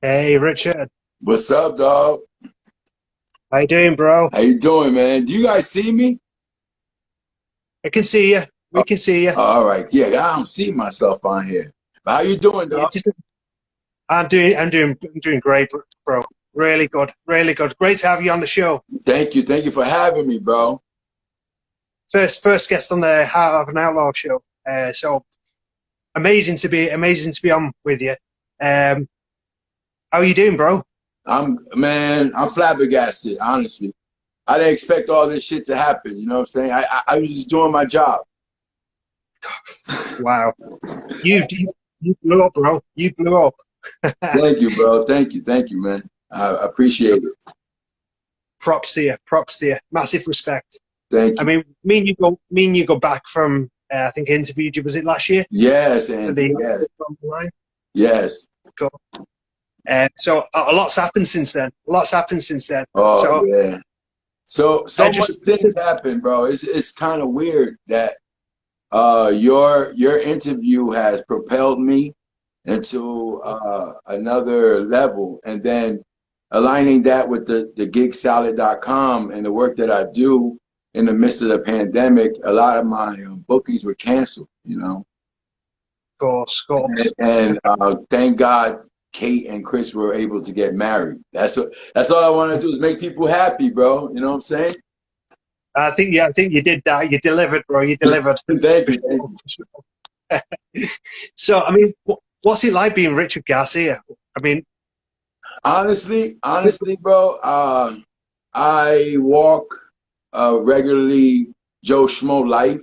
Hey, Richard. What's up, dog? How you doing, bro? How you doing, man? Do you guys see me? I can see you. We can see you. All right. Yeah, I don't see myself on here. But how you doing, Yeah, dog? I'm doing great, bro. Really good, really good. Great to have you on the show. Thank you. Thank you for having me, bro. First guest on the Heart of an Outlaw show. So amazing to be on with you. Um, how you doing, bro? I'm flabbergasted, honestly. I didn't expect all this shit to happen. You know what I'm saying? I was just doing my job. Wow, you blew up, bro. You blew up. Thank you, bro. Thank you, man. I appreciate it. Props to you. Props to you. Massive respect. Thank I you. mean, me and you go back from. I think I interviewed you. Was it last year Yes, for Andy. the Yes. line? Yes. Cool. So a lot's happened since then. Lots happened since then. Oh, So yeah. So much just things happen, bro. It's kind of weird that your interview has propelled me into another level, and then aligning that with the gigsalad.com and the work that I do in the midst of the pandemic. A lot of my bookings were canceled, you know, course. and thank God Kate and Chris were able to get married. That's all I want to do is make people happy, bro. You know what I'm saying? I think you did that. You delivered, bro. You delivered. Thank For you, thank sure, you. for sure. So I mean, what's it like being Richard Garcia? I mean, Honestly, bro, I walk regularly Joe Schmo life.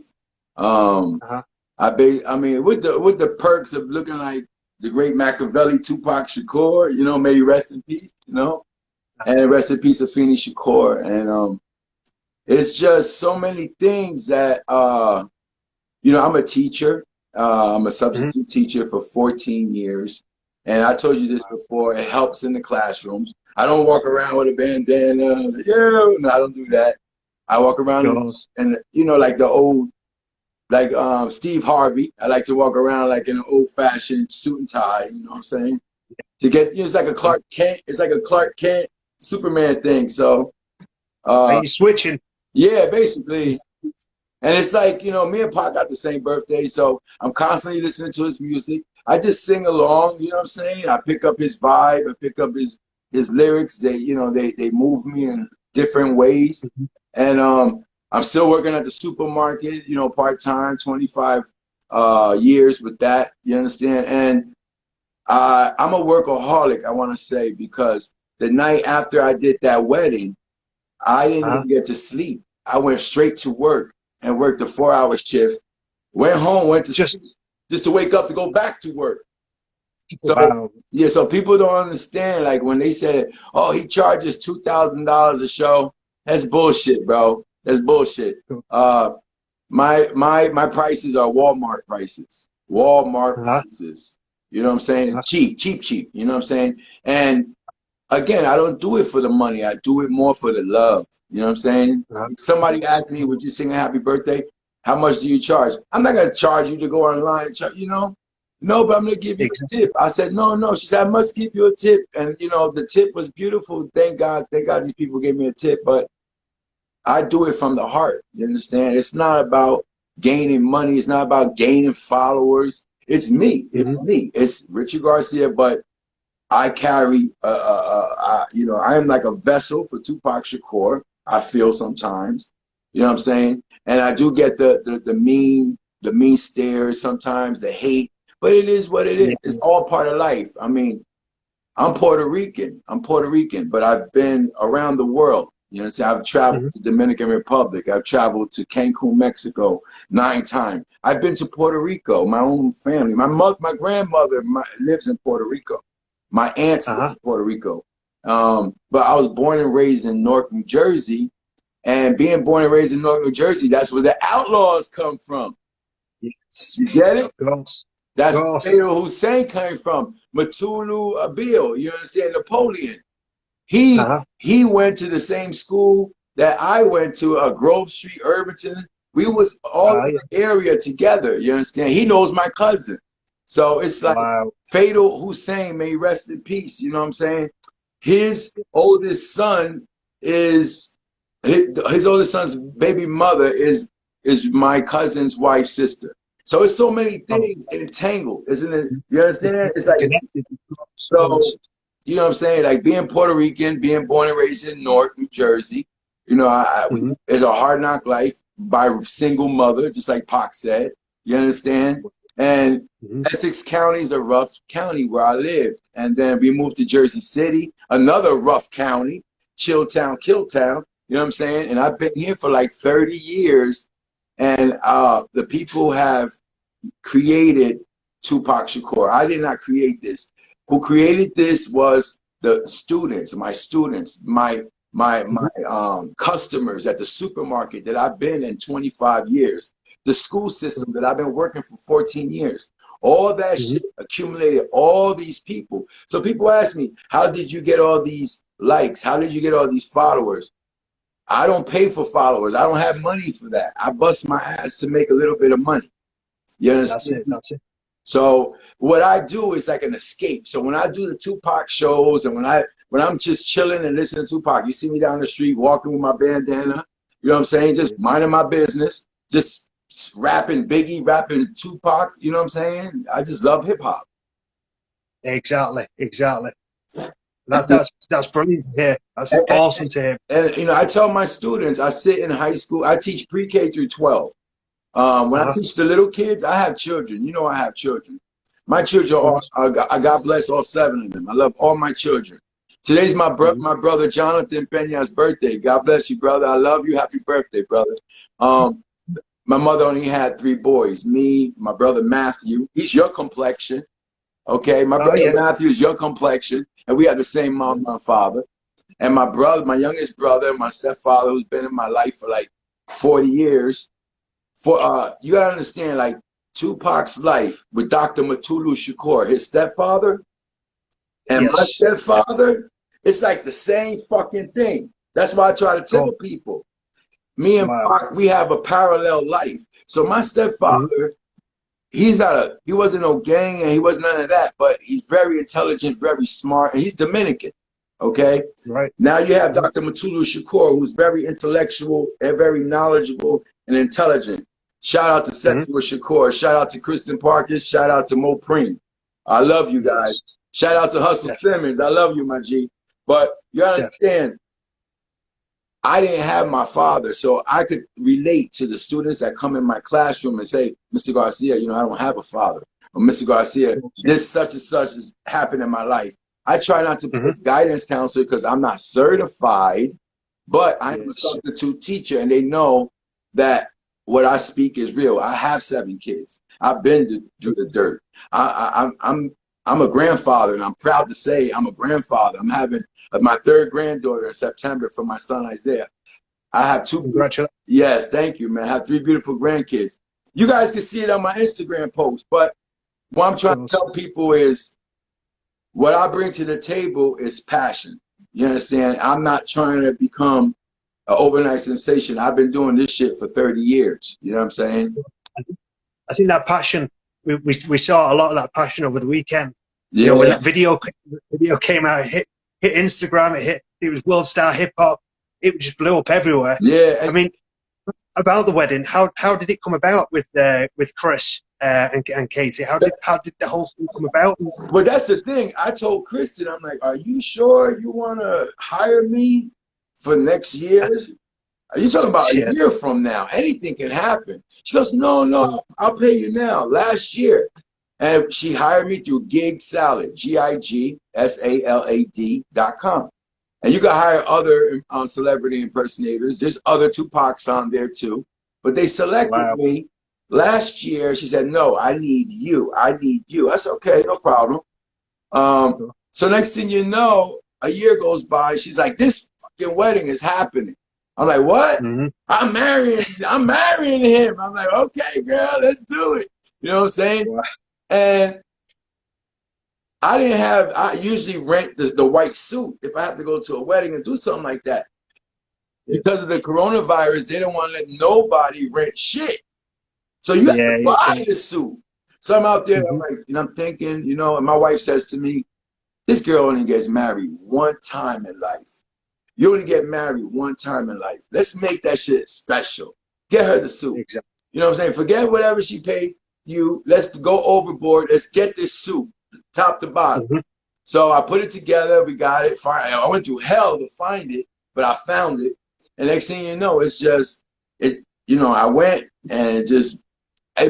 Um, uh I mean, with the perks of looking like the great Machiavelli, Tupac Shakur, you know, may he rest in peace, you know, and rest in peace, Afeni Shakur, and it's just so many things that you know. I'm a teacher. I'm a mhm. substitute teacher for 14 years. And I told you this before, it helps in the classrooms. I don't walk around with a bandana. Yeah, no, I don't do that. I walk around Goals. and you know, like the old, like Steve Harvey. I like to walk around like in an old fashioned suit and tie, you know what I'm saying? to get, it's like a Clark Kent, it's like a Clark Kent Superman thing. So Are uh you switching? yeah, basically. And it's like, me and Pac got the same birthday, so I'm constantly listening to his music. I just sing along, you know what I'm saying? I pick up his vibe, I pick up his lyrics. They move me in different ways. Mhm. And I'm still working at the supermarket, part-time, 25 years with that, you understand? And I'm a workaholic, I want to say, because the night after I did that wedding, I didn't Uh-huh. even get to sleep. I went straight to work and worked a 4-hour shift. Went home, went to Just sleep, just to wake up to go back to work. So wow. yeah, so people don't understand. Like when they said, "Oh, he charges $2,000 a show," that's bullshit, bro. That's bullshit. Uh, my prices are Walmart prices. Walmart Uh-huh. prices. You know what I'm saying? Uh-huh. Cheap, cheap, cheap. You know what I'm saying? And again, I don't do it for the money. I do it more for the love. You know what I'm saying? Uh-huh. Somebody asked me, "Would you sing a happy birthday? How much do you charge?" I'm not gonna charge you to go online and charge, No, but I'm gonna give you a Exactly. tip. I said, no, no. She said, I must give you a tip. And the tip was beautiful. Thank God. Thank God these people gave me a tip. But I do it from the heart. You understand? It's not about gaining money. It's not about gaining followers. It's me. It's Hmm. me. It's Richard Garcia, but I carry, I am like a vessel for Tupac Shakur. I feel sometimes, you know what I'm saying, and I do get the mean stares sometimes, the hate, but it is what it is. Yeah. It's all part of life. I mean, I'm Puerto Rican. I'm Puerto Rican, but I've been around the world. You know what I'm saying? I've traveled Hmm. to Dominican Republic. I've traveled to Cancun, Mexico 9 times. I've been to Puerto Rico, my own family. My grandmother lives in Puerto Rico. My aunts live Uh-huh. in Puerto Rico. But I was born and raised in Newark, New Jersey. And being born and raised in Newark, New Jersey, that's where the Outlaws come from. Yes. You get it? Of course. Of That's where course. Fatal Hussein came from. Matulu Abil, you understand? Napoleon. He Uh-huh. he went to the same school that I went to, Grove Street, Irvington. We was all in Yeah. the area together. You understand? He knows my cousin, so it's like Wow. Fatal Hussein, may he rest in peace. You know what I'm saying? His Yes. oldest son is his oldest son's baby mother is my cousin's wife's sister. So it's so many Oh, things entangled, isn't it? You understand? It's like connected. Of course. Of so, course. you know what I'm saying? Like being Puerto Rican, being born and raised in Newark, New Jersey, Hmm. it's a hard knock life by a single mother, just like Pac said. You understand? And Hmm. Essex County is a rough county where I lived. And then we moved to Jersey City, another rough county, Chilltown, Killtown. You know what I'm saying? And I've been here for like 30 years. And the people have created Tupac Shakur. I did not create this. Who created this was the students, my students, my customers at the supermarket that I've been in 25 years, the school system that I've been working for 14 years. All that Hmm. shit accumulated all these people. So people ask me, how did you get all these likes? How did you get all these followers? I don't pay for followers. I don't have money for that. I bust my ass to make a little bit of money. You That's understand? it. That's it. So what I do is like an escape. So when I do the Tupac shows and when I'm just chilling and listening to Tupac, you see me down the street walking with my bandana, you know what I'm saying? Just minding my business, just rapping Biggie, rapping Tupac, you know what I'm saying? I just love hip hop. Exactly. Exactly. And, That's brilliant to hear. That's and, awesome to hear. I tell my students, I sit in high school, I teach pre-K through 12. When I Uh-huh. teach the little kids, I have children. You know, I have children. My children Of course. I God bless all 7 of them. I love all my children. Today's Hmm. my brother Jonathan Pena's birthday. God bless you, brother. I love you. Happy birthday, brother. Um, my mother only had 3 boys. Me, my brother Matthew. He's your complexion. Okay, my Oh, brother yes. Matthew is your complexion, and we have the same mom and father. And my brother, my youngest brother, my stepfather, who's been in my life for like 40 years, for you gotta understand, like Tupac's life with Dr. Matulu Shakur, his stepfather, and my Yes. Yeah. stepfather, it's like the same fucking thing. That's why I try to tell Cool. people. Me and Wow. Pac, we have a parallel life. So my Hmm. stepfather, he wasn't no gang and he was none of that, but he's very intelligent, very smart, and he's Dominican. Okay. Right. Now you have Dr. Mutulu Shakur, who's very intellectual and very knowledgeable and intelligent. Shout out to Sexual Shakur. Shout out to Kristen Parkins. Shout out to Mo Preem. I love you guys. Shout out to Hustle Simmons. I love you, my G. But you understand, I didn't have my father, so I could relate to the students that come in my classroom and say, Mr. Garcia, you know, I don't have a father. Or Mr. Garcia, this such and such has happened in my life. I try not to put guidance counselor because I'm not certified, but I'm a substitute teacher, and they know that what I speak is real. I have 7 kids. I've been through the dirt. I'm a grandfather, and I'm proud to say I'm a grandfather. I'm having my 3rd granddaughter in September for my son Isaiah. I have 2. Congratulations. Yes, thank you, man. I have 3 beautiful grandkids. You guys can see it on my Instagram post, but what I'm trying to tell people is what I bring to the table is passion. You understand? I'm not trying to become an overnight sensation. I've been doing this shit for 30 years. You know what I'm saying? I think that passion, we saw a lot of that passion over the weekend. Yeah. You know, when that video came out, it hit Instagram, it was World Star Hip Hop. It just blew up everywhere. Yeah. I mean, about the wedding, how did it come about with Chris and Katie? How did the whole thing come about? But that's the thing. I told Kristen, I'm like, are you sure you want to hire me for next year's? Are you talking about a year from now? Anything can happen. She goes, no, I'll pay you now. Last year. And she hired me through Gig Salad, GIGSALAD.com. And you can hire other celebrity impersonators. There's other Tupacs on there too. But they selected me last year. She said, no, I need you. I need you. I said, okay, no problem. So next thing you know, a year goes by. She's like, this fucking wedding is happening. I'm like, what? I'm marrying him. I'm like, okay, girl, let's do it. You know what I'm saying? Wow. And I usually rent the white suit if I have to go to a wedding and do something like that. Because of the coronavirus, they don't want to let nobody rent shit. So you have to buy the suit. So I'm out there, I'm like, and I'm thinking, you know, and my wife says to me, this girl only gets married one time in life. You only get married one time in life. Let's make that shit special. Get her the suit. Exactly. You know what I'm saying? Forget whatever she paid you. Let's go overboard. Let's get this suit, top to bottom. So I put it together. We got it. I went through hell to find it, but I found it. And next thing you know, it's just, you know, I went and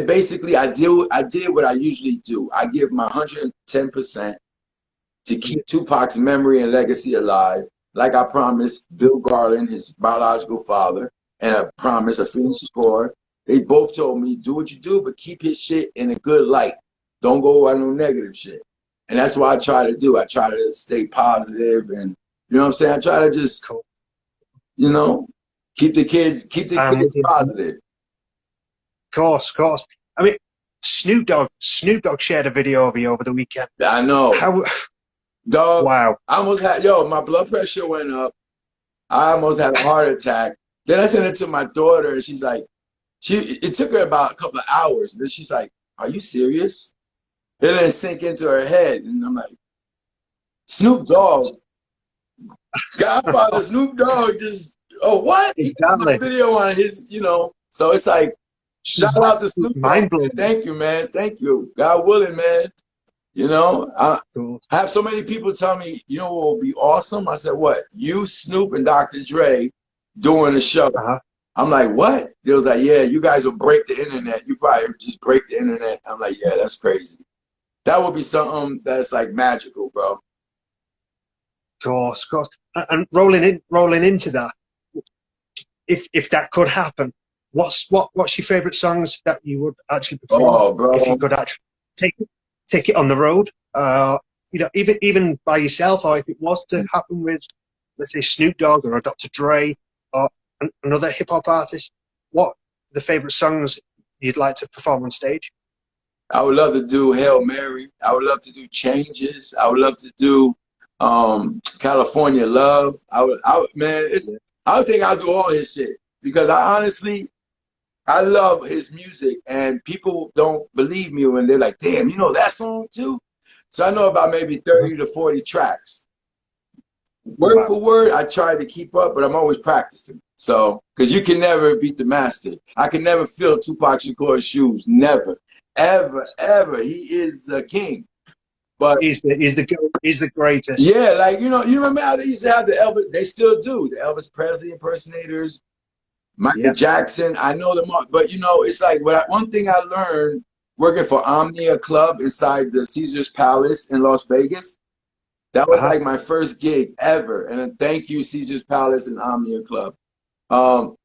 basically I did what I usually do. I give my 110% to keep Tupac's memory and legacy alive. Like I promised Bill Garland, his biological father, and I promised a Phoenix score. They both told me, do what you do, but keep his shit in a good light. Don't go on no negative shit. And that's what I try to do. I try to stay positive, and you know what I'm saying? I try to just, you know, keep the kids positive. Of course. I mean, Snoop Dogg shared a video of you over the weekend. I know. Dog, wow. I almost had, my blood pressure went up. I almost had a heart attack. Then I sent it to my daughter, and she's like, it took her about a couple of hours. And then she's like, are you serious? It didn't sink into her head. And I'm like, Snoop Dogg, Godfather Snoop Dogg just, what? He got my video on his, you know. So it's like, shout out to Snoop Dogg. Thank you, man. Thank you. God willing, man. You know, I have so many people tell me, you know what will be awesome? I said, what? You, Snoop, and Dr. Dre doing a show. I'm like, what? They was like, yeah, you guys will break the internet. You probably just break the internet. I'm like, yeah, that's crazy. That would be something that's like magical, bro. Of course. And rolling into that, if that could happen, what's your favorite songs that you would actually perform? Oh, bro. If you could actually take it on the road, you know, even by yourself, or if it was to happen with, let's say, Snoop Dogg or a Dr. Dre or another hip hop artist, what are the favorite songs you'd like to perform on stage? I would love to do Hail Mary. I would love to do Changes. I would love to do California Love. I would think I'll do all his shit because I I love his music, and people don't believe me when they're like, "Damn, you know that song too?" So I know about maybe Mhm. 30 to 40 tracks. Oh, Word wow. for word, I try to keep up, but I'm always practicing. So, because you can never beat the master. I can never fill Tupac Shakur's shoes. Never, ever, ever. He is the king. But He's the greatest. yeah, like you remember how they used to have the Elvis? They still do the Elvis Presley impersonators, Michael Yeah. Jackson. I know them all, but it's like one thing I learned working for Omnia Club inside the Caesar's Palace in Las Vegas. That was Uh-huh. like my first gig ever. And thank you, Caesar's Palace and Omnia Club.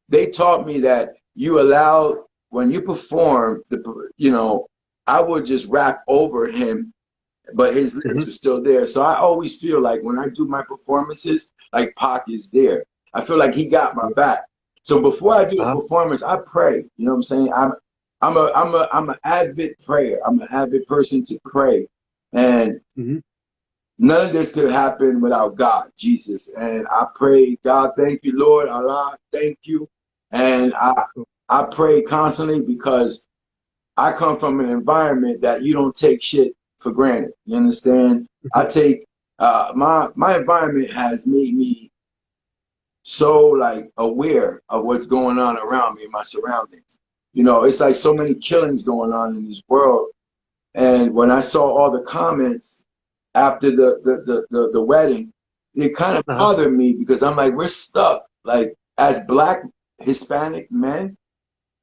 They taught me that you allow, when you perform, I would just rap over him, but his lyrics Hmm. are still there. So I always feel like when I do my performances, like Pac is there. I feel like he got my Yeah. back. So before I do a Uh-huh. performance, I pray. You know what I'm saying? I'm an avid prayer. I'm an avid person to pray. And Hmm. none of this could happen without God, Jesus. And I pray, God, thank you, Lord, Allah, thank you. And I pray constantly because I come from an environment that you don't take shit for granted. You understand? I take my environment has made me so like aware of what's going on around me and my surroundings. It's like so many killings going on in this world. And when I saw all the comments after the wedding, it kind of Uh-huh. bothered me because I'm like, we're stuck. Like as Black Hispanic men,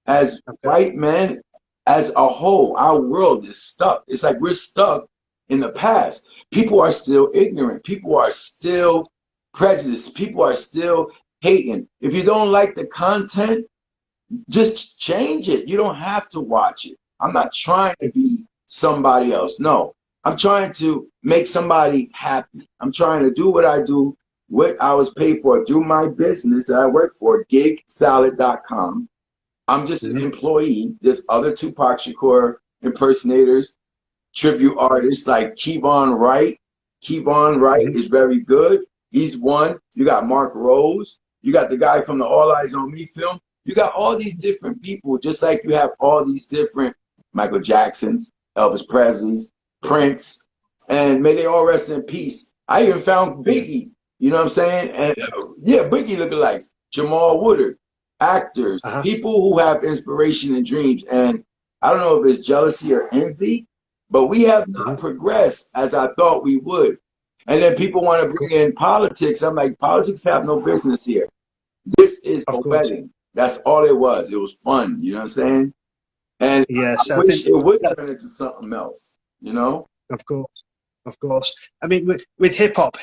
as Okay. white men, as a whole, our world is stuck. It's like we're stuck in the past. People are still ignorant. People are still prejudiced. People are still hating. If you don't like the content, just change it. You don't have to watch it. I'm not trying to be somebody else. No, I'm trying to make somebody happy. I'm trying to do what I do, what I was paid for, do my business that I work for, gigsalad.com. I'm just an Hmm. employee. There's other Tupac Shakur impersonators, tribute artists like Kevon Wright. Kevon Wright Hmm. is very good. He's one. You got Mark Rose. You got the guy from the All Eyes on Me film. You got all these different people, just like you have all these different Michael Jacksons, Elvis Presleys, Prince, and may they all rest in peace. I even found Yeah. Biggie. You know what I'm saying? And Yeah. yeah, Biggie lookalikes, Jamal Woodard, actors, Uh-huh. people who have inspiration and dreams. And I don't know if it's jealousy or envy, but we have Hmm. not progressed as I thought we would. And then people want to Of bring course. in politics. I'm like, politics have no business here. This is a Of course. wedding. That's all it was. It was fun. You know what I'm saying? And I Yes, I think wish it would that's turn into something else, you know? of course. Of course. I mean, with hip hop's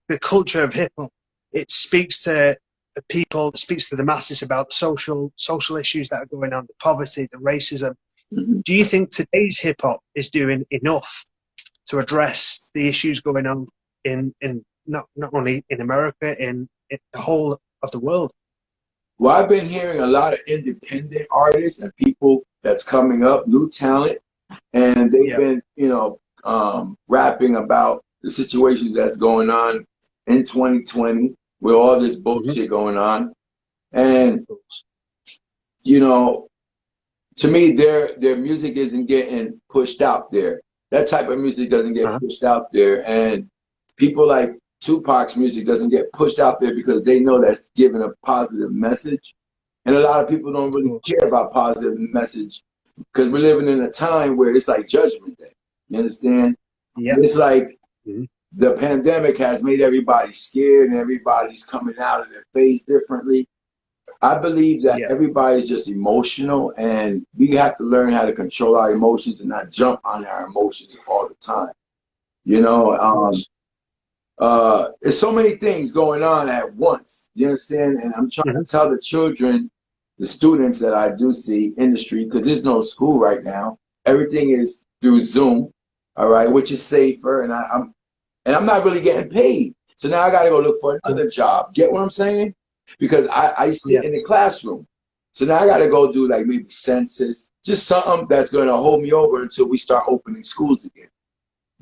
the culture of hip hop. It speaks to the people, it speaks to the masses about social issues that are going on, the poverty, the racism. Mhm. Do you think today's hip hop is doing enough to address the issues going on in not only in America, in the whole of the world? Well, I've been hearing a lot of independent artists and people that's coming up, new talent, and they've Yeah. been, rapping about the situations that's going on in 2020 with all this Hmm. bullshit going on. And, Of course. you know, to me, their music isn't getting pushed out there. That type of music doesn't get Uh-huh. pushed out there, and people like Tupac's music doesn't get pushed out there because they know that's giving a positive message. And a lot of people don't Of really course. care about positive message because we're living in a time where it's like Judgment Day. You understand? Yeah. It's like Hmm. the pandemic has made everybody scared and everybody's coming out of their face differently. I believe that Yeah. everybody's just emotional, and we have to learn how to control our emotions and not jump on our emotions all the time. You know, Of course. there's so many things going on at once. You understand? And I'm trying to Hmm. tell the children, the students that I do see in the street, because there's no school right now. Everything is through Zoom, all right, which is safer, and I'm not really getting paid. So now I got to go look for another job. Get what I'm saying? Because I sit Yeah. in the classroom. So now I got to go do like maybe census, just something that's going to hold me over until we start opening schools again.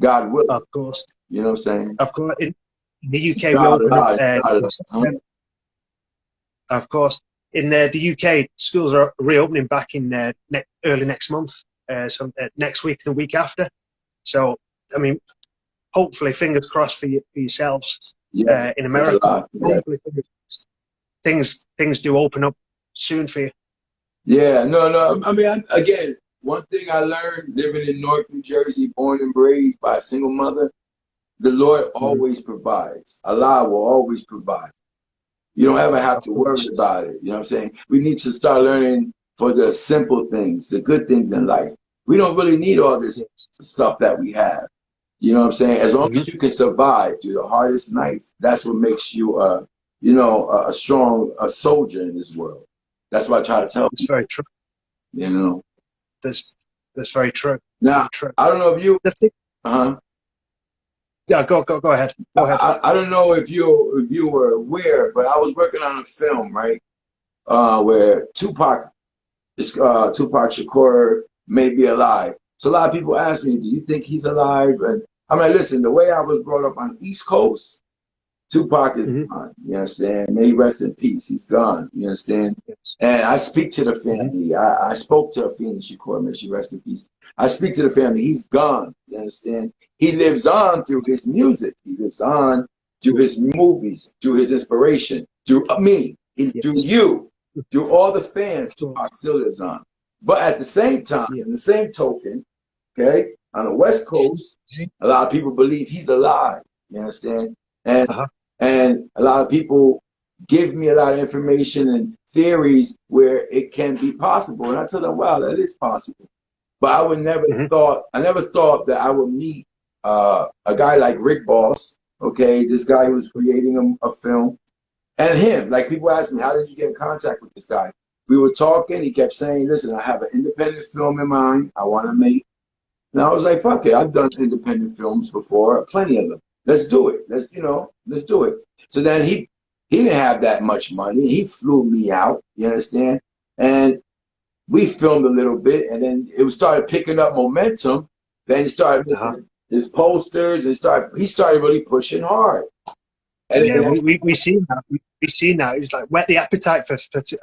God willing. Of course. You know what I'm saying? Of course. In the UK, we open up Inshallah, inshallah. in September. Of course. in the UK, schools are reopening back in early next month, next week, the week after. So, I mean, hopefully, fingers crossed for yourselves Yes, in a America. lot. Yeah. Hopefully, things do open up soon for you. Yeah, no. I mean, again, one thing I learned living in North New Jersey, born and raised by a single mother, the Lord Mm. always provides. Allah will always provide. You don't ever have Of to worry course. about it. You know what I'm saying? We need to start learning for the simple things, the good things in life. We don't really need all this Yes. stuff that we have. You know what I'm saying? As long Mm-hmm. as you can survive through the hardest nights, that's what makes you, a strong soldier in this world. That's what I try to tell It's very people. true. You know. That's very true. It's Now, very true. I don't know if you, That's it. uh-huh. Yeah, go ahead. Go ahead. I don't know if you were aware, but I was working on a film, right? Where Tupac Shakur may be alive. So a lot of people ask me, do you think he's alive? And I'm like, listen, the way I was brought up on the East Coast, Tupac is Mm-hmm. gone. You understand? May he rest in peace. He's gone. You understand? Yes. And I speak to the Mm-hmm. family. I spoke to Afeni Shakur, may she rest in peace. I speak to the family. He's gone. You understand? He lives on through his music. He lives on through his movies, through his inspiration, through me, through Yes. you, through all the fans. Of course. Tupac still lives on. But at the same time, Yeah. in the same token, okay, on the West Coast, a lot of people believe he's alive. You understand? And Uh-huh. and a lot of people give me a lot of information and theories where it can be possible. And I tell them, wow, that is possible. But Mm-hmm. I never thought that I would meet a guy like Rick Boss, okay, this guy who was creating a film, and him. Like people ask me, how did you get in contact with this guy? We were talking. He kept saying, listen, I have an independent film in mind I want to make. And I was like, fuck it. I've done independent films before, plenty of them. Let's do it. Let's do it. So then he didn't have that much money. He flew me out, you understand? And we filmed a little bit, and then it started picking up momentum. Then he started Uh-huh. making his posters and he started really pushing hard. And Yeah, then, we seen that. We seen that. It was like whet the appetite for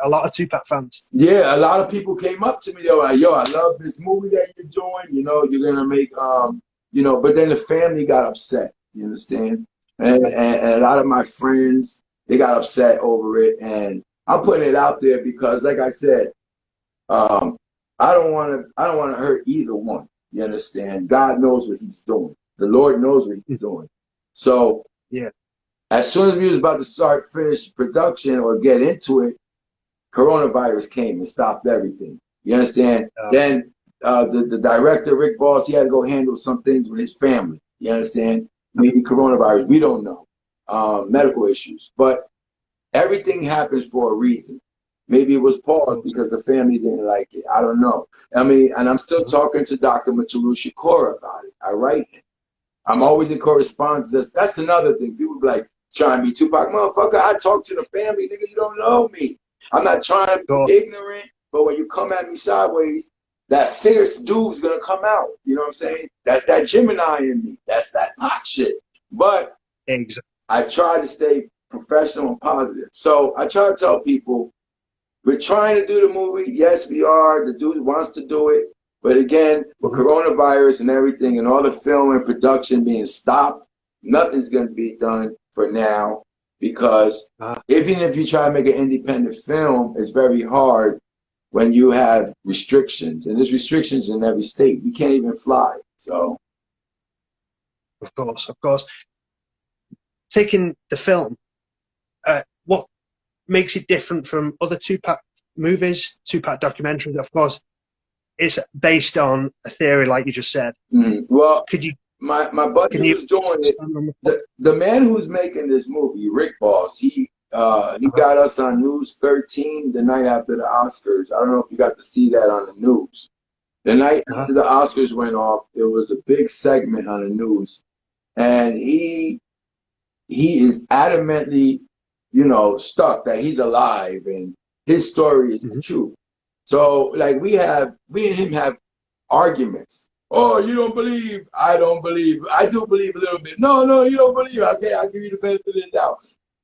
a lot of Tupac fans. yeah, a lot of people came up to me. They were like, "Yo, I love this movie that you're doing. You know, you're gonna make But then the family got upset. You understand? And a lot of my friends they got upset over it. And I'm putting it out there because, like I said, um, I don't want to hurt either one. You understand? God knows what He's doing. The Lord knows what He's doing. So Yeah. as soon as we was about to finish production or get into it, coronavirus came and stopped everything. You understand? Then the director, Rick Boss, he had to go handle some things with his family. You understand? Maybe coronavirus, we don't know. Medical issues. But everything happens for a reason. Maybe it was paused because the family didn't like it. I don't know. I mean, and I'm still talking to Dr. Mutulu Shakur about it. I write him. I'm always in correspondence. That's another thing. People be like, trying to be Tupac, motherfucker. I talk to the family, nigga. You don't know me. I'm not trying to be ignorant, but when you come at me sideways, that fierce dude's gonna come out. You know what I'm saying? That's that Gemini in me. That's that hot shit. But Exactly. I try to stay professional and positive. So I try to tell people we're trying to do the movie. Yes, we are. The dude wants to do it. But again, with coronavirus and everything and all the film and production being stopped, nothing's going to be done for now because even if you try to make an independent film, it's very hard when you have restrictions. And there's restrictions in every state. You can't even fly. So, of course. Taking the film, what makes it different from other Tupac movies, Tupac documentaries? Of course, it's based on a theory, like you just said. Well, could you? My buddy who's doing it, the man who's making this movie, Rick Boss, he got us on News 13 the night after the Oscars. I don't know if you got to see that on the news. The night after the Oscars went off, there was a big segment on the news, and he is adamantly, stuck that he's alive and his story is the truth. So, like, we and him have arguments. Oh, you don't believe? I don't believe. I do believe a little bit. No, you don't believe. Okay, I'll give you the benefit of the doubt.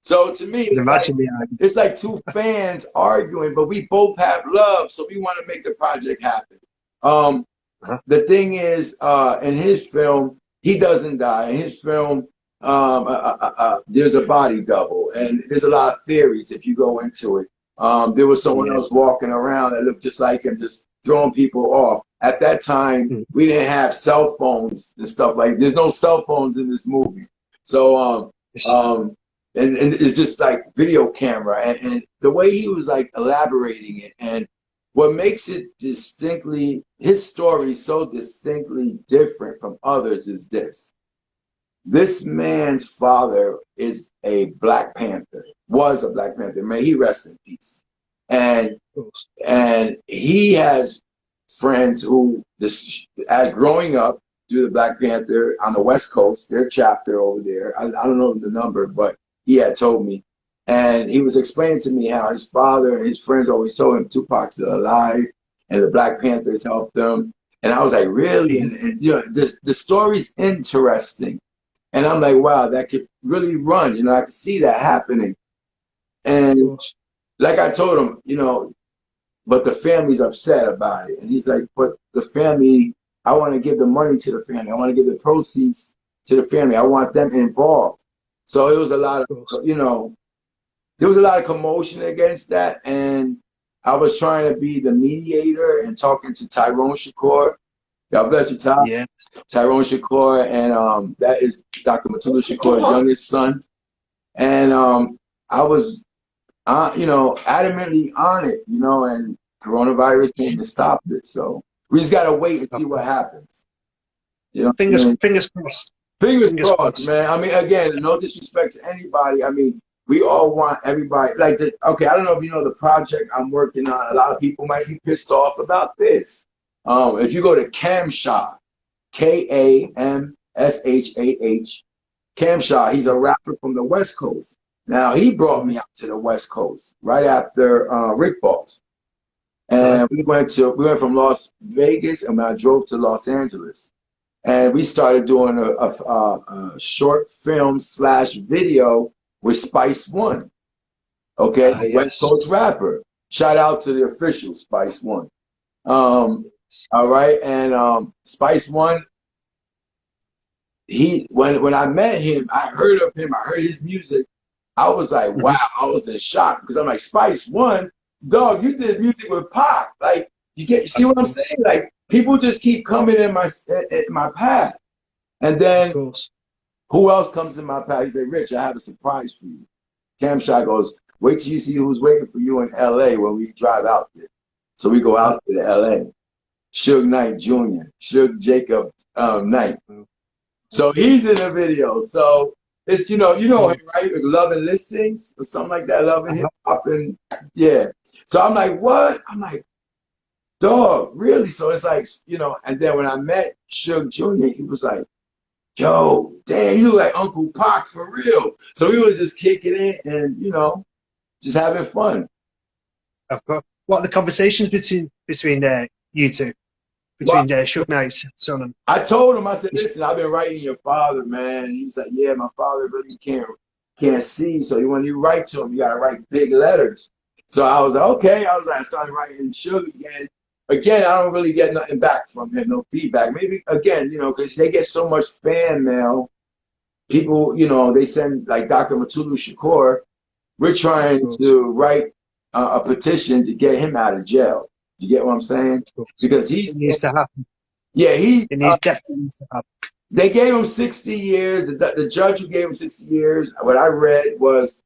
So to me, I can imagine the idea. it's like two fans arguing, but we both have love, so we want to make the project happen. Um, Uh-huh. the thing is, in his film, he doesn't die. In his film, there's a body double, and there's a lot of theories if you go into it. There was someone Yeah. else walking around that looked just like him, just throwing people off. At that time, Mm. we didn't have cell phones and stuff like. There's no cell phones in this movie, so Yes. and it's just like video camera, and the way he was like elaborating it, and what makes it distinctly, his story so distinctly different from others is this. This man's father is a Black Panther, was a Black Panther. May he rest in peace. And Of course. and he has friends who, this, as growing up through the Black Panther on the West Coast, their chapter over there, I don't know the number, but he had told me. And he was explaining to me how his father and his friends always told him Tupac's still alive and the Black Panthers helped them. And I was like, really? Mhm. And you know, the story's interesting. And I'm like, wow, that could really run. You know, I could see that happening. Of And course. like I told him, you know, but the family's upset about it. And he's like, but the family, I want to give the money to the family. I want to give the proceeds to the family. I want them involved. So it was a lot Of course. of, you know, there was a lot of commotion against that. And I was trying to be the mediator and talking to Tyrone Shakur. God bless you, Ty. Yeah. Tyrone Shakur. And that is Dr. Matula Shakur's youngest son. And I was you know, adamantly on it, you know, and coronavirus came to stop it. So we just gotta wait and see Of what course. happens. You know, Fingers, and fingers crossed. fingers Fingers crossed, crossed. man. I mean, again, no disrespect to anybody. I mean, we all want everybody like the okay, I don't know if you know the project I'm working on. A lot of people might be pissed off about this. If you go to Camshah, Kamshah, Camshah, he's a rapper from the West Coast. Now he brought Right. me out to the West Coast right after Rick Balls, Right. and we went from Las Vegas, and I drove to Los Angeles, and we started doing a short film slash video with Spice One, okay, Ah, the West yes. Coast rapper. Shout out to the official Spice One. Um, all right, and Spice One, he when I met him, I heard of him, I heard his music. I was like, Hmm. wow, I was in shock because I'm like, Spice One, dog, you did music with Pac. Like, you see Of what I'm course. saying? Like, people just keep coming in my path. And Of then course. who else comes in my path? He said, Rich, I have a surprise for you. Cam Shaw goes, wait till you see who's waiting for you in LA when we drive out there. So we go Uh, out to LA. Suge Knight Jr., Suge Jacob Knight. So he's in the video. So it's you know him, right? Like Love and Listings or something like that, Love and Hip Hop, and yeah. So I'm like, what? I'm like, dog, really? So it's like, you know, and then when I met Suge Jr., he was like, yo, damn, you look like Uncle Pac for real. So we was just kicking it and, you know, just having fun. Of course. What are the conversations between you two, Well, between Suge Knight's son and I told him, I said, Mr. listen, I've been writing your father, man. And he was like, yeah, my father really can't see. So when you write to him, you gotta write big letters. So I was like, okay. I started writing Sugar again. Again, I don't really get nothing back from him, no feedback. Maybe again, you know, because they get so much fan mail. People, you know, they send like Dr. Matulu Shakur. We're Of trying course. to write a petition to get him out of jail. You get what I'm saying? Of course. Because It needs to happen. yeah, he's It needs definitely needs to happen. they gave him 60 years. The judge who gave him 60 years, what I read was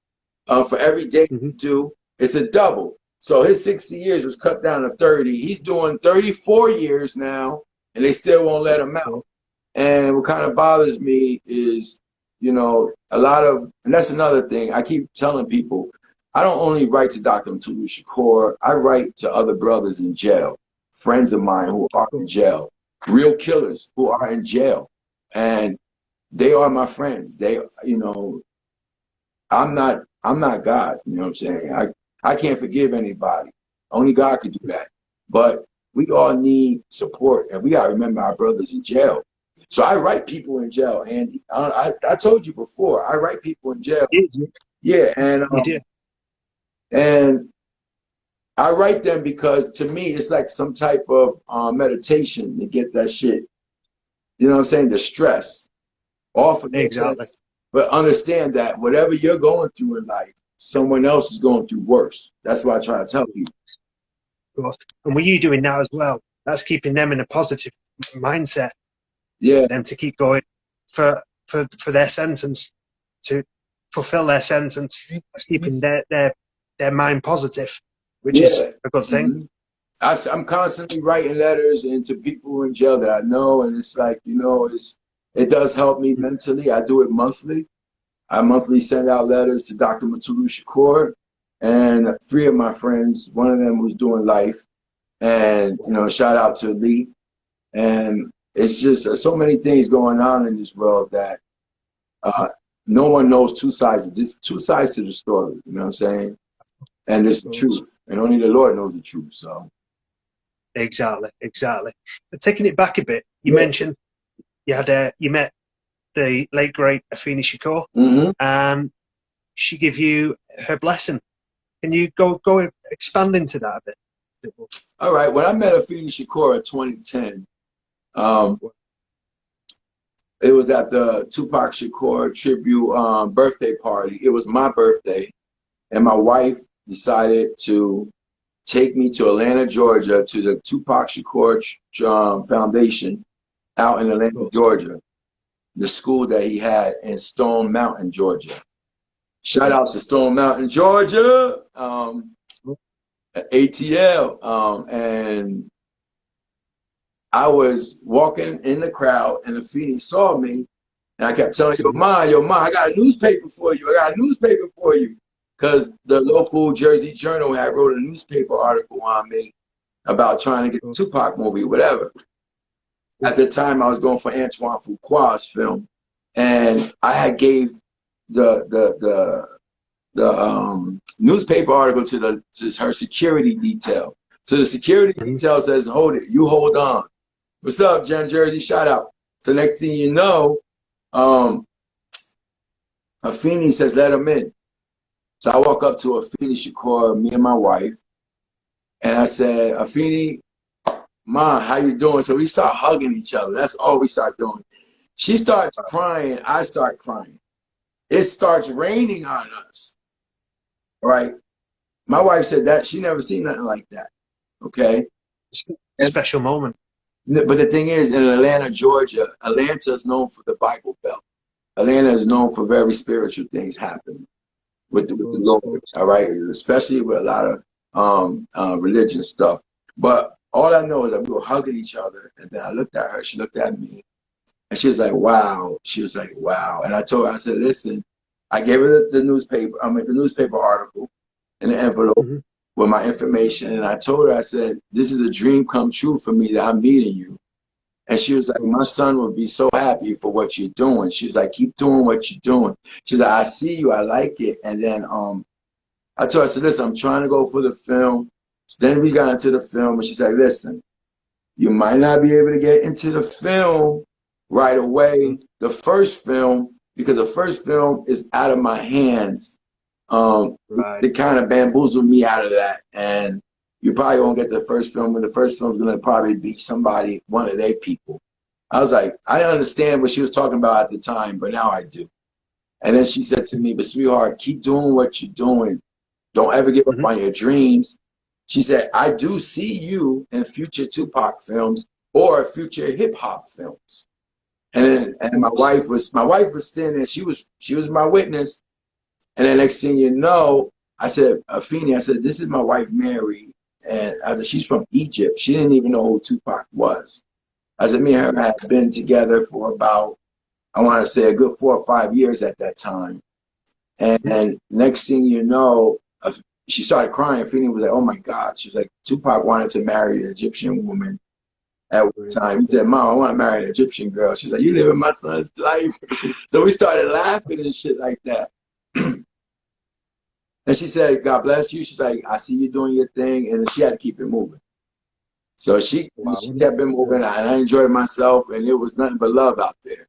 for every day Hmm. you do, it's a double. So his 60 years was cut down to 30. He's doing 34 years now, and they still won't let him out. And what kind of bothers me is, you know, a lot of, and that's another thing. I keep telling people, I don't only write to Dr. Mtulu Shakur, I write to other brothers in jail, friends of mine who are in jail, real killers who are in jail. And they are my friends. They, you know, I'm not God, you know what I'm saying? I can't forgive anybody. Only God could do that. But we all need support, and we gotta remember our brothers in jail. So I write people in jail, and I told you before, I write people in jail. It is. Yeah, You did. and I write them because to me it's like some type of meditation to get that shit. You know what I'm saying? The stress off of your Exactly. chest. But understand that whatever you're going through in life, someone else is going through worse. That's what I try to tell people. Of course. And with you doing that as well, that's keeping them in a positive mindset Yeah, for them to keep going for their sentence to fulfill their sentence. It's keeping their mind positive, which is yeah. a good thing. Mhm. I'm constantly writing letters into people in jail that I know, and it's like, it does help me mentally. I do it monthly. I monthly send out letters to Dr. Matulu Shakur and three of my friends. One of them was doing life, and shout out to Lee. And it's just so many things going on in this world that uh, no one knows two sides. There's two sides to the story. You know what I'm saying? And there's the truth, and only the Lord knows the truth. So Exactly, exactly. But taking it back a bit, you yeah. mentioned you met the late great Afeni Shakur, Mm-hmm. and she gave you her blessing. Can you go expand into that a bit? All right. When I met Afeni Shakur in 2010, um, it was at the Tupac Shakur tribute birthday party. It was my birthday, and my wife decided to take me to Atlanta, Georgia, to the Tupac Shakur Foundation out in Atlanta, Georgia, the school that he had in Stone Mountain, Georgia. Shout out to Stone Mountain, Georgia, ATL. And I was walking in the crowd, and Afeni saw me, and I kept telling yo, ma, I got a newspaper for you. I got a newspaper for you. Because the local Jersey Journal had wrote a newspaper article on me about trying to get the Tupac movie, whatever. At the time, I was going for Antoine Fuqua's film, and I had gave the newspaper article to her security detail. So the security detail says, "Hold it, you hold on." What's up, Jen Jersey? Shout out. So next thing you know, Afeni says, "Let him in." So I walk up to Afeni Shakur, me and my wife, and I said, "Afeni, Ma, how you doing?" So we start hugging each other. That's all we start doing. She starts crying. I start crying. It starts raining on us. Right? My wife said that she never seen nothing like that. Okay. And, Special moment. but the thing is, in Atlanta, Georgia, Atlanta is known for the Bible Belt. Atlanta is known for very spiritual things happening with the Lord. All right, especially with a lot of religious stuff. But all I know is that we were hugging each other, and then I looked at her. She looked at me, and she was like, "Wow." She was like, "Wow." And I told her, I said, "Listen." I gave her the newspaper. The newspaper article in an envelope with my information, and I told her, I said, "This is a dream come true for me that I'm meeting you." And she was like, "My son would be so happy for what you're doing." She's like, "Keep doing what you're doing." She's like, "I see you, I like it." And then I told her, I said, "Listen, I'm trying to go for the film." So then we got into the film, and she said, "Listen, you might not be able to get into the film right away, the first film, because the first film is out of my hands." To kind of bamboozle me out of that. And you probably won't get the first film, and the first film is going to probably be somebody, one of their people. I was like, I didn't understand what she was talking about at the time, but now I do. And then she said to me, "But sweetheart, keep doing what you're doing. Don't ever give up on your dreams." She said, "I do see you in future Tupac films or future hip hop films." And my wife was standing there. She was my witness. And then next thing you know, I said, "Afeni," I said, "This is my wife, Mary." And I said, "She's from Egypt." She didn't even know who Tupac was. I said, "Me and her had been together for about, I want to say, a good 4 or 5 years at that time." And next thing you know, she started crying. Afeni was like, "Oh my God." She was like, "Tupac wanted to marry an Egyptian woman at one time." He said, "Mom, I want to marry an Egyptian girl." She's like, "You living my son's life." So we started laughing and shit like that. And she said, "God bless you." She's like, "I see you doing your thing." And she had to keep it moving. So she kept it moving, and I enjoyed myself, and it was nothing but love out there.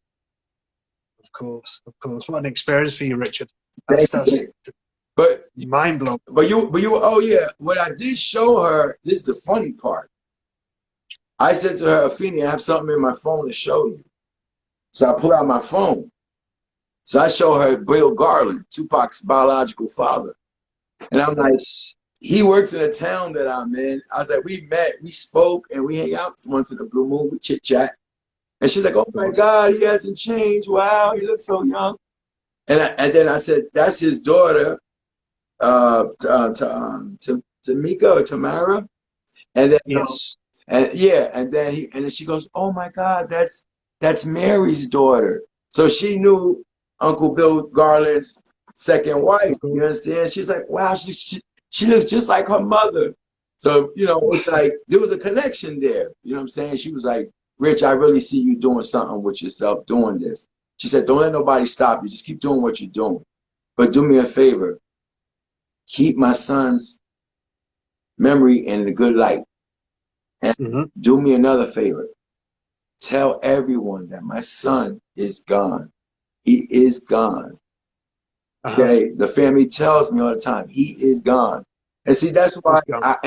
Of course, of course. What an experience for you, Richard. Thank you, That's but mind blowing. oh yeah, what I did show her, this is the funny part. I said to her, Afeni, I have something in my phone to show you. So I pull out my phone. So I show her Bill Garland, Tupac's biological father. And I'm like, Yes. he works in a town that I'm in. I was like, we met, we spoke, and we hang out once in a blue moon, we chit chat. And she's like, oh my God, he hasn't changed. Wow, he looks so young. And then I said, that's his daughter, Tamika or Tamara. And then Yes. and yeah, and then she goes, "Oh my God, that's Mary's daughter." So she knew Uncle Bill Garland's second wife. Of course. You understand? She's like, "Wow, she looks just like her mother." So it's like there was a connection there. You know what I'm saying? She was like, "Rich, I really see you doing something with yourself, doing this." She said, "Don't let nobody stop you. Just keep doing what you're doing, but do me a favor, keep my son's memory in the good light, and Mm-hmm. do me another favor." Tell everyone that my son is gone. He is gone. Uh-huh. Okay. The family tells me all the time, he is gone. And see, He's gone.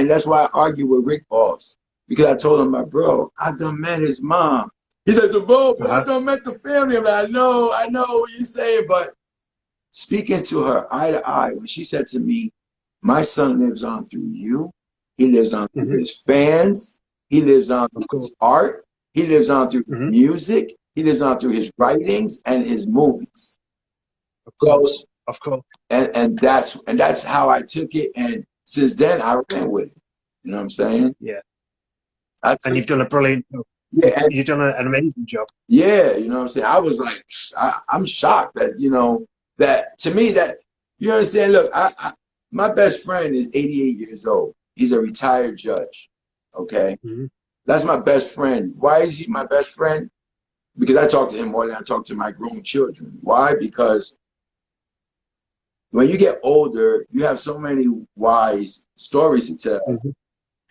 that's why I argue with Rick Boss. Because I told him, my bro, I done met his mom. He said, bro, I Uh-huh. done met the family. I'm like, I know what you're saying. But speaking to her eye to eye, when she said to me, my son lives on through you. He lives on through Mm-hmm. his fans. He lives on Of through course. his art. He lives on through Mm-hmm. music. He lives on through his writings and his movies. Of So, course. Of course. and that's how I took it. And since then, I ran with it. You know what I'm saying? Yeah. I And took you've done a brilliant job. yeah, You've done an amazing job. yeah. You know what I'm saying? I was like, I'm shocked that that to me that you understand. Look, my best friend is 88 years old. He's a retired judge. Okay, Mm-hmm. that's my best friend. Why is he my best friend? Because I talk to him more than I talk to my grown children. Why? Because when you get older, you have so many wise stories to tell, Mm-hmm.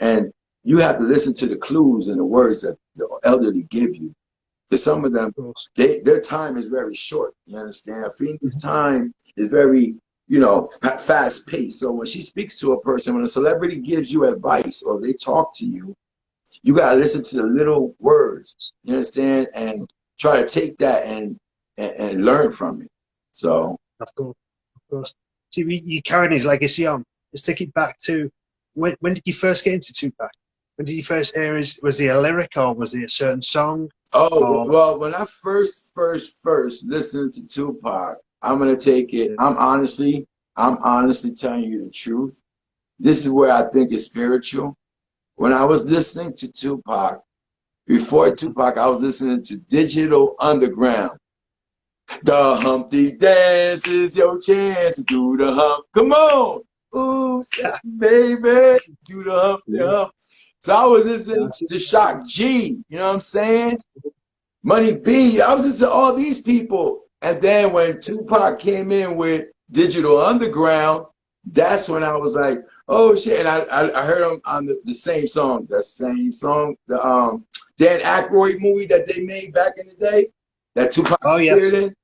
and you have to listen to the clues and the words that the elderly give you. Because some of them, Of course. their time is very short. You understand? Phoenix's Mm-hmm. time is very, fast paced. So when she speaks to a person, when a celebrity gives you advice or they talk to you, you got to listen to the little words. You understand? And try to take that and learn from it. So, Of course. Of course. See, you're carrying his legacy on. Let's take it back to when did you first get into Tupac? When did you first hear his? Was he a lyric or was he a certain song? oh, Or well, when I first listened to Tupac, I'm going to take it. yeah. I'm honestly telling you the truth. This is where I think it's spiritual. When I was listening to Tupac, before Tupac, I was listening to Digital Underground. The Humpty Dance is your chance to do the hump. Come on. Ooh, sexy baby. Do the Humpty Yeah. Hump. So I was listening That's it. to Shock G. You know what I'm saying? Money B. I was listening to all these people. And then when Tupac came in with Digital Underground, that's when I was like, oh shit. And I heard him on the same song, the Dan Aykroyd movie that they made back in the day, that Tupac Oh appeared yes. in.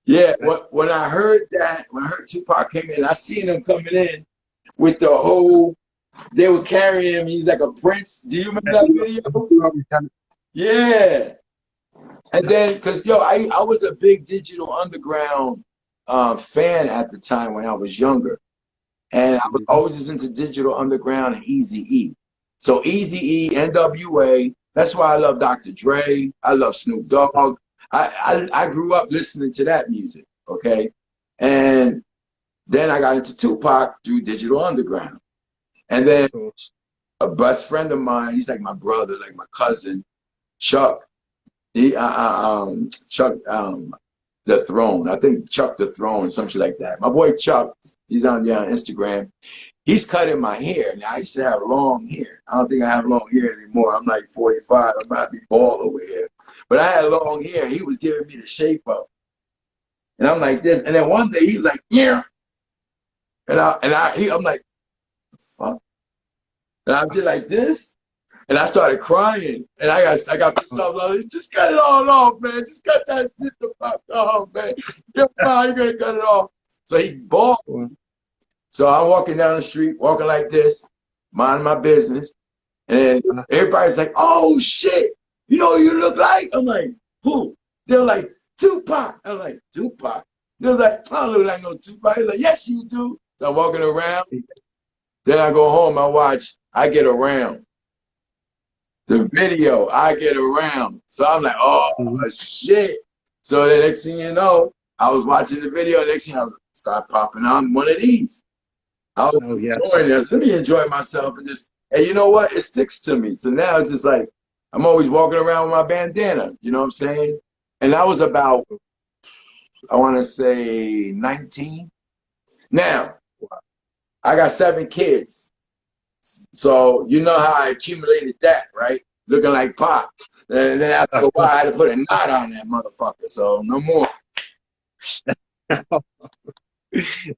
Yeah, Okay. when I heard that, when I heard Tupac came in, I seen him coming in with the whole, they were carrying him. He's like a prince. Do you remember that video? Yeah. And then, because, I was a big Digital Underground fan at the time when I was younger. And I was always listening to Digital Underground and Easy E. So Easy E, NWA, that's why I love Dr. Dre. I love Snoop Dogg. I grew up listening to that music, okay? And then I got into Tupac through Digital Underground. And then Of course. a best friend of mine, he's like my brother, like my cousin, Chuck. Chuck the Throne. I think Chuck the Throne, something like that. My boy Chuck, he's on there on Instagram. He's cutting my hair. Now I used to have long hair. I don't think I have long hair anymore. I'm like 45. I might be bald over here. But I had long hair. He was giving me the shape up. And I'm like this. And then one day he was like, yeah. I'm like, fuck. And I did like this. And I started crying. And I got pissed off. Like, just cut it all off, man. Just cut that shit the fuck off, man. You're gonna cut it off. So he balled. So I'm walking down the street, walking like this, minding my business. And everybody's like, oh shit, you know who you look like? I'm like, who? They're like, Tupac. I'm like, Tupac? They're like, I don't look like no Tupac. They're like, yes, you do. So I'm walking around. Then I go home, I watch, I Get Around. The video, I Get Around. So I'm like, oh shit. So the next thing you know, I was watching the video, and next thing I start popping on one of these. I was enjoying this. Let me enjoy myself and just, and you know what? It sticks to me. So now it's just like, I'm always walking around with my bandana. You know what I'm saying? And I was about, I want to say 19. Now, I got 7 kids. So you know how I accumulated that, right? Looking like Pop. And then after a while, I had to put a knot on that motherfucker. So no more.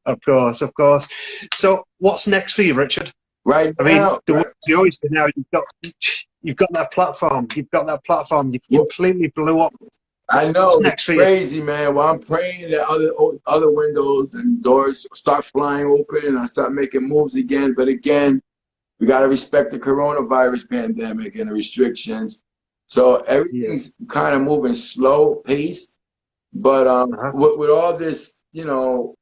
Of course, of course. So what's next for you, Richard? Right I now, mean, the oyster now, you've got that platform. You've got that platform. You've completely blew up. I know. What's next for you? Crazy, man. Well, I'm praying that other windows and doors start flying open and I start making moves again. But again, we got to respect the coronavirus pandemic and the restrictions. So everything's kind of moving slow paced. But with all this, you know,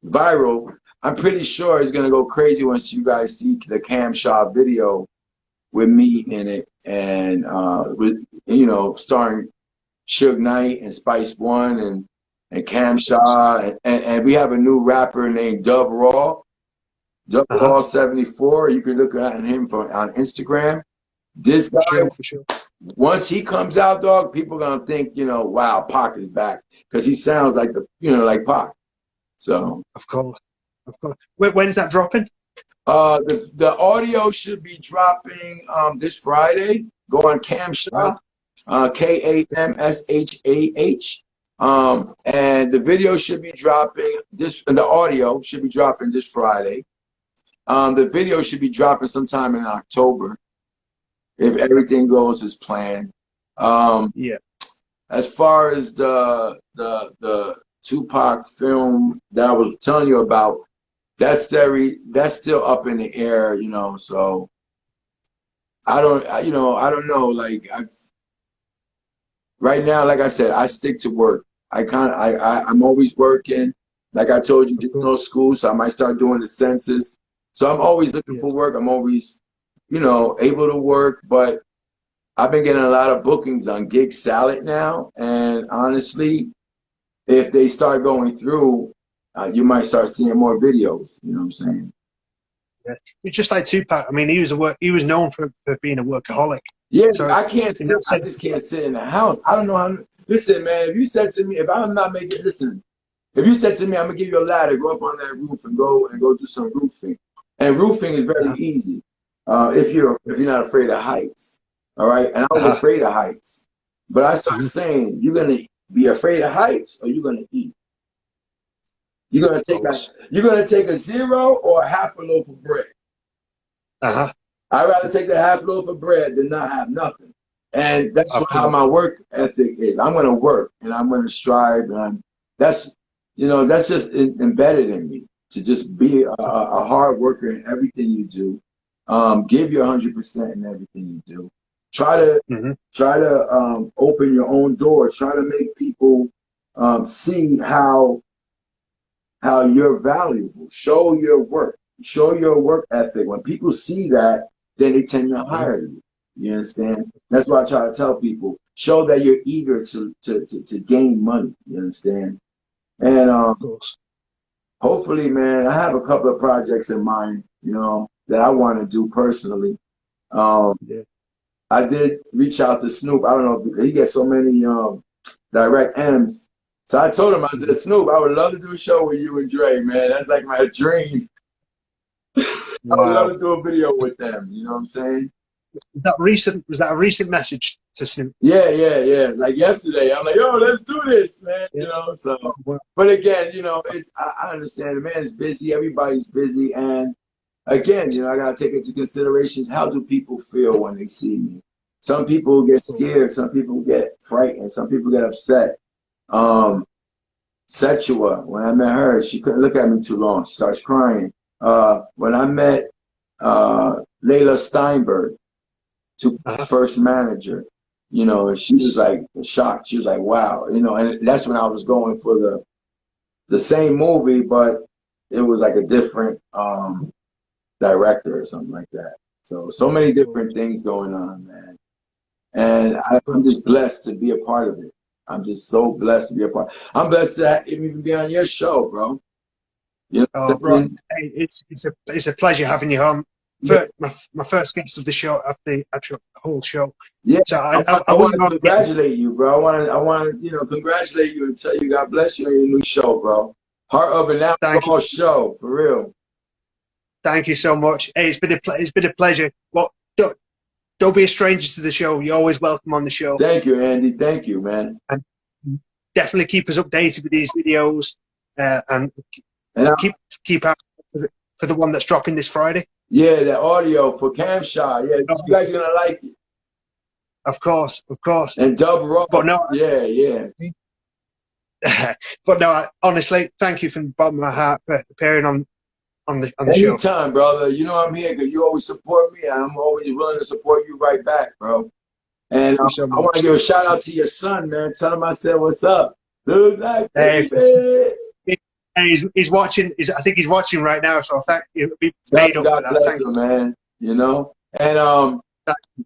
viral, I'm pretty sure it's going to go crazy once you guys see the Cam Shaw video with me in it, and with, you know, starring Suge Knight and Spice One and Cam Shaw, and we have a new rapper named Dub Raw, Dub Raw 74. You can look at him on Instagram. This guy, for sure. Once he comes out, dog, people are gonna think, you know, wow, Pac is back, because he sounds like like Pac. So of course. When's that dropping? The audio should be dropping this Friday. Go on Camshah, Kamshah, and the video should be dropping the audio should be dropping this Friday. The video should be dropping sometime in October, if everything goes as planned. As far as the Tupac film that I was telling you about, that's still up in the air, you know. So I don't know. Like right now, like I said, I stick to work. I'm always working. Like I told you, there's no school, so I might start doing the census. So I'm always looking for work. I'm always, you know, able to work. But I've been getting a lot of bookings on Gig Salad now, and honestly, if they start going through, you might start seeing more videos. You know what I'm saying? Yeah. It's just like Tupac. I mean, he was known for being a workaholic. Yeah, so I just can't sit in the house. I don't know how. Listen, man, if you said to me, if I'm not making, listen, if you said to me, I'm gonna give you a ladder, go up on that roof and go do some roofing. And roofing is very easy if you're not afraid of heights. All right, and I was afraid of heights, but I started saying, you're gonna be afraid of heights, or you're gonna eat. You're gonna take a zero or a half a loaf of bread. I'd rather take the half loaf of bread than not have nothing. And that's how my work ethic is. I'm gonna work and I'm gonna strive, and that's just embedded in me to just be a hard worker in everything you do. Give your 100% in everything you do. Try to open your own doors. Try to make people see how you're valuable. Show your work. Show your work ethic. When people see that, then they tend to hire you. You understand? That's why I try to tell people. Show that you're eager to gain money. You understand? And hopefully, man, I have a couple of projects in mind, you know, that I want to do personally. I did reach out to Snoop. I don't know, he gets so many direct M's. So I told him, I said, Snoop, I would love to do a show with you and Dre, man. That's like my dream. Wow. I would love to do a video with them. You know what I'm saying? Was that a recent message to Snoop? Yeah. Like yesterday, I'm like, yo, let's do this, man. You know, so. But again, you know, I understand the man is busy. Everybody's busy, and again, you know, I gotta take into consideration how do people feel when they see me. Some people get scared. Some people get frightened. Some people get upset. Setua, when I met her, she couldn't look at me too long. She starts crying. When I met Layla Steinberg, Tupac's first manager, you know, she was like shocked. She was like, "Wow," you know, and that's when I was going for the same movie, but it was like a different director or something like that. So many different things going on, man. And I'm just blessed to be a part of it. I'm just so blessed to be a part. I'm blessed to even be on your show, bro. You know what Oh, I'm bro, saying? hey, it's a pleasure having you on. Yeah, My first guest of the show, of the actual whole show. yeah. So I I want wouldn't to mind getting. congratulate you, bro. I want to, congratulate you and tell you God bless you on your new show, bro. Heart of an Thank you, Outlaw show, for real. thank you so much. Hey, it's been a pleasure. Well, don't be a stranger to the show. You're always welcome on the show, Thank you, Andy. Thank you, man. and definitely keep us updated with these videos, and And keep keep out for the one that's dropping this Friday. yeah, that audio for Camshot. Yeah, you guys are gonna like it. Of course, of course. And Dub Ross. But no, Yeah, yeah. but no. Honestly, thank you from the bottom of my heart for appearing on the show. Anytime, brother. You know I'm here because you always support me. I'm always willing to support you right back, bro. And Thank you so I want to much. give a shout out to your son, man. Tell him I said what's up. Look like Uh, baby. and he's watching. I think he's watching right now. So thank you. Be God, made up for God that. bless Thank him, man. You know? And you.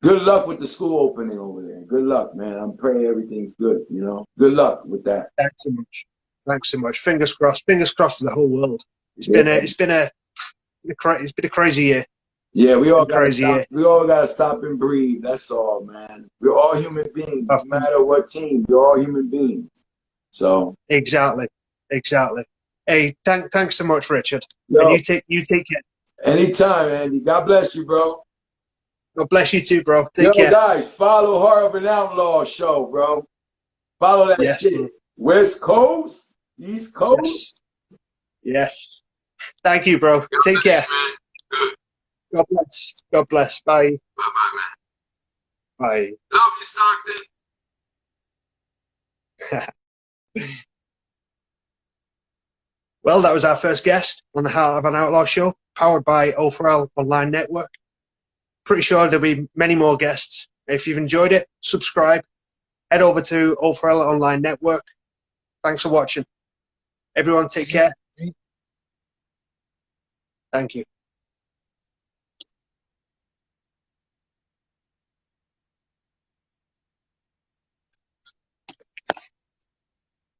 good luck with the school opening over there. Good luck, man. I'm praying everything's good, you know? Good luck with that. Thanks so much. Thanks so much. Fingers crossed. Fingers crossed for the whole world. Yeah. It's been a crazy year. Yeah, we It's all been a gotta crazy stop. year. We all gotta stop and breathe. That's all, man. We're all human beings, Of- no matter what team. We're all human beings. So, Exactly. Exactly. Hey, thanks so much, Richard. And yo, you take care. anytime, Andy. God bless you, bro. God bless you too, bro. Yo, Take care. guys, follow Heart of an Outlaw show, bro. Follow that Yes, shit. bro. West Coast, East Coast. Yes. Yes. Thank you, bro. Take care. God bless. God bless. Bye. Bye-bye, man. Bye. Love you, Stockton. Well, that was our first guest on the Heart of an Outlaw show, powered by O4L Online Network. Pretty sure there'll be many more guests. If you've enjoyed it, subscribe. Head over to O4L Online Network. Thanks for watching. Everyone take care. Thank you.